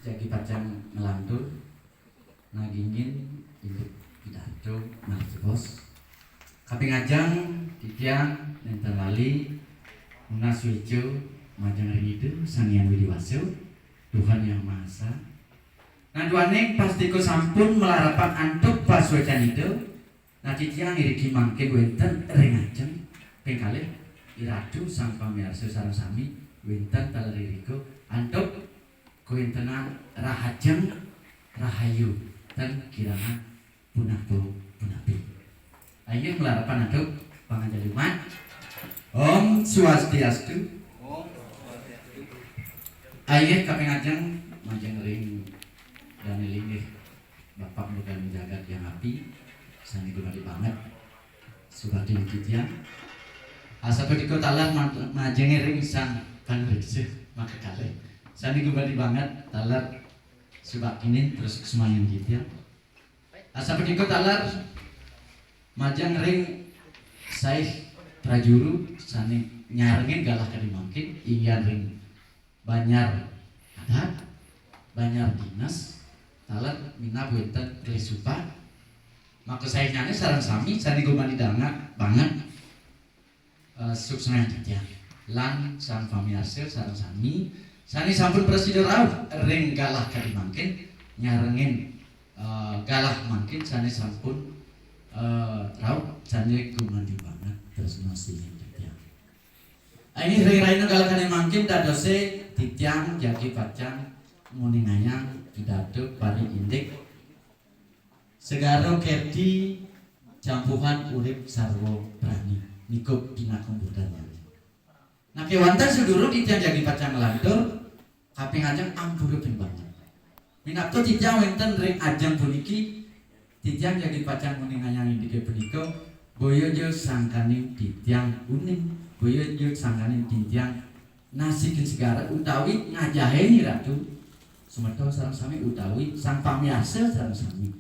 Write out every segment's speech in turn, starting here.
jagi pacang ngelantur nagingin induk pidato marjebos kaping ajang titiang nenten lali Munas Wijo Majang Ringidu Sanghyang Widiwaso Tuhan Yang Maha Esa ngaduaning pastiko sampun melarapan antuk paswecan itu nah titiang iriki mangke wenten ring ajeng ping kalih iradu sang pamirsa sareng sami wenten taleriko antuk kuintenan rahajeng rahayu dan kirana punahbo punapi ayo melarapan antuk panganjaliman Om Swastiastu. Ayo kaping ajeng majeng ring dan linggih Bapak mudah menjaga yang api sani guna banget subadi titian asa pediko talar majeng ring sang panrikse maka kalih sani guna banget talar subakinin terus kesemayang titian asa pediko talar majeng ring saih prajuru sani nyarengin galah kali mungkin ingin ring banyar adat banyar dinas talat mina buetan resupa maka saya nyanyi sarang sami sani gumani danga banget suksena jatya lan sang pamiarsa sarang sami sani sampun presiden rauh ring galah kali mungkin nyarengin galah mungkin sani sampun rauh sani gumani banget terus masih jatya ini ring-ring galah kali mungkin dadose titiang jagi pacang muningayang pidato pari indik segaro kerti campuhan urip sarwo prani nikup dina komputernya nah kewantan seduruk titiang jagi pacang lantur kaping ajang ampuru banget minapto titiang wenten ring ajang puniki titiang jagi pacang muningayang indik puniko boyojo sangkaning titiang uning boyojo sangkaning titiang nasikin segara utawi ngajaheni ratu sumeto sareng sami utawi sang pamiarsa sareng sami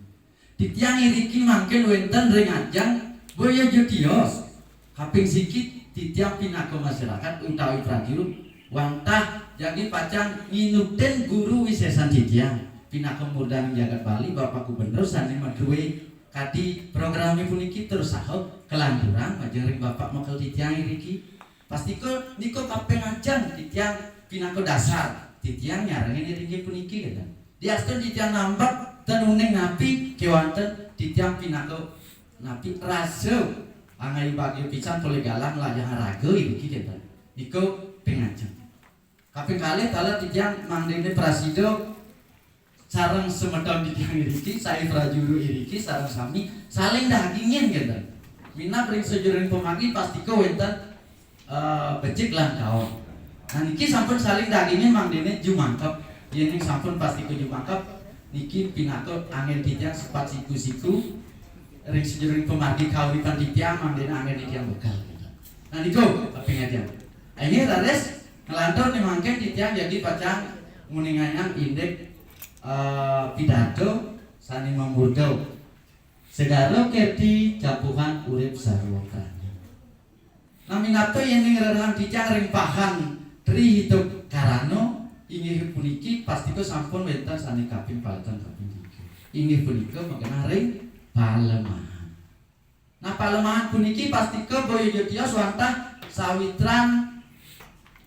titiang iriki mangken wenten ring ajang boyo jutios kaping sikit titiang pinako masyarakat utawi prajurit wantah jagi pacang nginuten guru wisesan titiang pinako murdani jagat Bali Bapak Gubernur sani madruwe kadi programi puniki terus sahot kelanjuran majeng ring Bapak Mokel titiang iriki pastiko niko kaping ajang titiang pinako dasar titiang nyarengin ringgi puniki kan diastun titiang nambak dan uning napi kewanten titiang pinako napi raso angai bagio pisan pole galang lajang raga iki kan niko pingajeng kaping kalih tala titiang mangdene prasido sareng semedon titiang iriki saya prajuru iriki sareng sami saling dagingin kan mina ring sejering pemagi pastiko wenten becik lah kau. Nah niki sampun saling dagingnya mang dene jumangkep. Yen sampun pasti ku jumangkep niki pinato angin titiang sepat siku-siku ring sejering pemargi kauripan titiang mang dene angin titiang bekal. Nah niku kaping ajang. Ini rares ngelantur nih mangke titiang jadi pacang muningayang indek pidato sani memurdo segaro kerti campuhan urip sarwa prani. Naminato yang ngerang titiang ring pahan tri hidup karano ingin puniki pastiko sampun wenten sani kaping palatan kaping tiga ingin puniko mengenai ring palemahan nah palemahan puniki pastiko boyo jotio swantah sawitran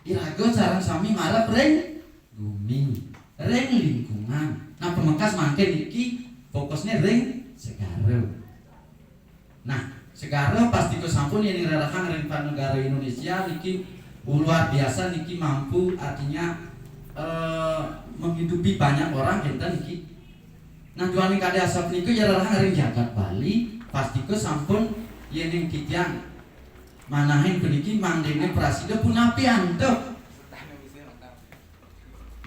irago sarang sami marap ring bumi ring lingkungan nah pemengkas mangke niki fokusnya ring segaro nah segara pasti sampun yang dirarakan rentan negara Indonesia niki luar biasa niki mampu artinya menghidupi banyak orang enten niki nah jualan kada asap niku ya rarakan ring jagat Bali pasti sampun yang titiang manahin puniki mangdene prasido punapi antuk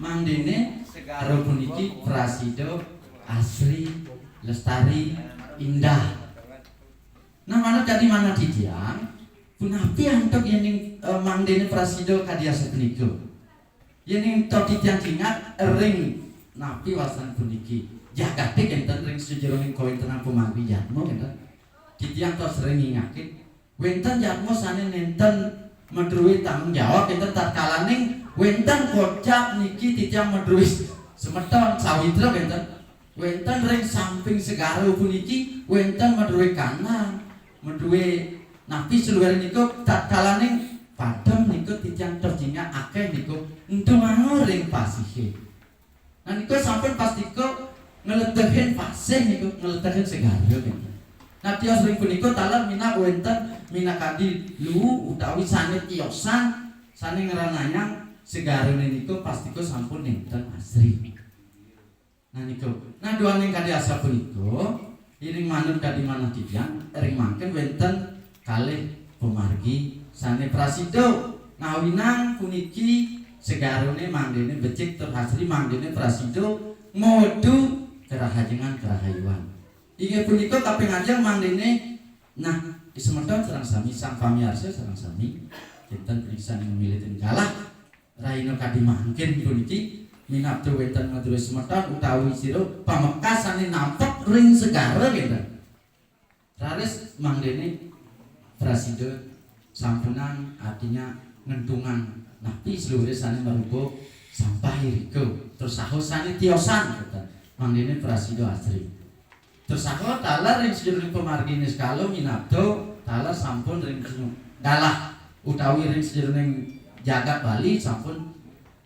mangdene segara puniki prasido asri lestari indah. Nah mana jadi mana titiang punapi antuk yang mangdene prasido kadiasa puniko yang titiang ingat ring napi wasan puniki jagate enten ring sejeroning koin tenang pemanggi jatmo enten titiang tos sering ingakin wenten jatmo sane nenten mendruwi tanggung jawab enten tatkalaning wenten kocak niki titiang mendruwi semeton sawitra wenten ring samping segara puniki wenten medhuwe kanan medhuwe napi seluwer niku tatkalane padhem niku titiang terjingak akeh niku ndonga ring pasihe. Nah niku sampun pastiku ngeledehin pasih niku ngeledehin segara niku. Nah tios ring punika taler mina wenten minakadi lu utawi sane tiosan sane ngerananyang segarane niku pastiku sampun nenten asri. Nah niku nah duaning kadi asa punika iring manut kadi manah tiyang ring mangken wenten kalih pemargi sane prasido ngawinang puniki segarane manggene becik tur asri manggene prasido modu kerahajengan kerahayuan. Inggih punika kaping ajeng manggene nah semeton sareng sami sang pamiarsa sareng sami kinten pringsan memilih galah raina kadi mangken puniki minabda wenten madura semeton utawi sira pamekasane nampek ring segara kinten. Raris manggene prasido sampunan artinya ngentungan napi seluruh sane marupa sampah iriko terus saho sane tiosan kinten manggene prasido asri. Terus aku talar ring sejeroning pemargi niskala minabda talar sampun ring galah utawi ring sejeroning jagat Bali sampun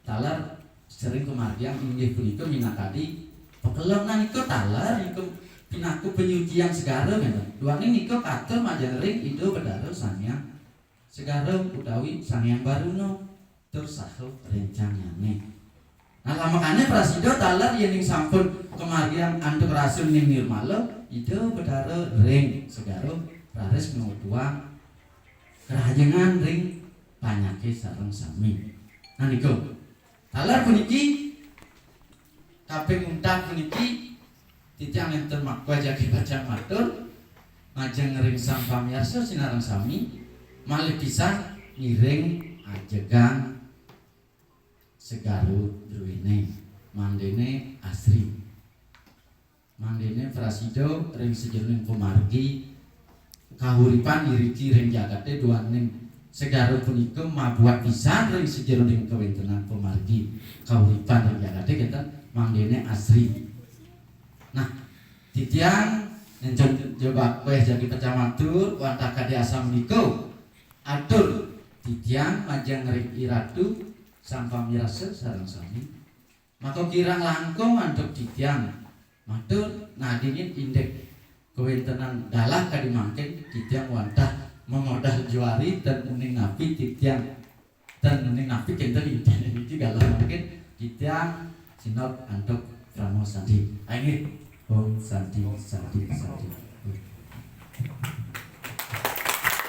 talar sering kemargian inggih punika minakadi pekelongan niku talar niku pinaku penyucian segara ngeten. Duaning niku katur majeng ring Indo Bedaro Sanghyang segara utawi Sanghyang Baruna tur saha rencangane. Nah lamakane prasido taler yen ing sampun kemargian antuk rasul ning Nirmala Indo Bedaro ring segara raris nutuang kerajengan ring panyake sareng sami. Nah niku taler puniki kaping undang puniki titiang enten makwa jagi bajang matur majeng ring sang pamirsa sinareng sami malih pisan ngiring ajegan segaru druwene mandene asri mandene prasido ring sejeroning pemargi kahuripan iriki ring jagate duaning segaru punika mabuat pisan ring sejeroning kawentenan pemargi kahuripan ring jagate kinten mandene asri. Nah titiang nencen coba kowe jadi pecamatur wantah kadi asam niku atur titiang majeng ring iratu sang pamirsa sareng sami maka kirang langkung antuk titiang matur nadingin indek kewentenan dalah kadi mangken titiang wantah memodal juari dan uning napi titiang dan uning napi kinten iki galah mangken titiang sinop antuk pramo sandi. Ayo Om Sandi Sandi Sandi.